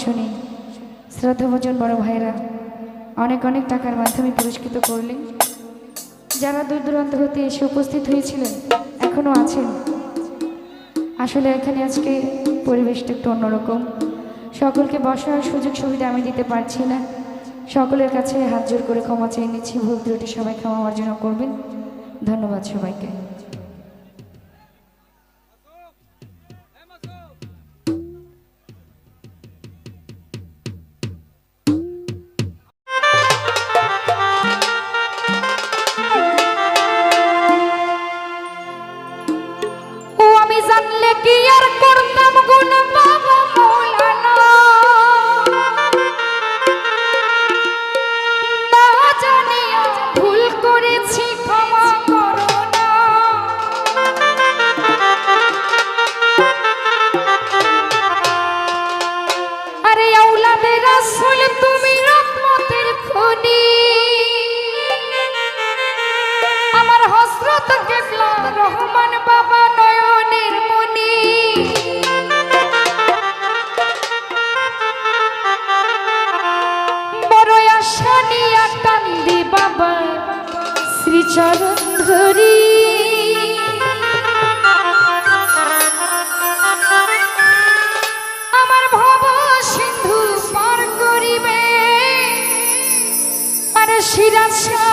শুনি শ্রদ্ধাভাজন বড় ভাইরা অনেক অনেক টাকার মাধ্যমে পুরস্কৃত করলেন। যারা দূর দূরান্ত হতে এসে উপস্থিত হয়েছিলেন এখনও আছেন। আসলে এখানে আজকে পরিবেশটা একটু অন্যরকম, সকলকে বসার সুযোগ সুবিধা আমি দিতে পারছি না। সকলের কাছে হাত জোর করে ক্ষমা চেয়ে নিচ্ছি, ভুল ত্রুটি সবাই ক্ষমা অর্জন করবেন। ধন্যবাদ সবাইকে। ও আমি জানলে কি আর করতাম গুণ বাবা মৌলানা, না জানিয়া ভুল করেছি ক্ষমা করো না। আরে আওলাদে রাসূল তুমি রহমতের খনি, আমার হযরত কিবলা রহমান বাবা নয়নের মনি। বড় আশা নিয়া কান্দি বাবা শ্রীচরণ ধরি। আমার ভব সিন্ধু পার করিবে আর সিরাজ শাহ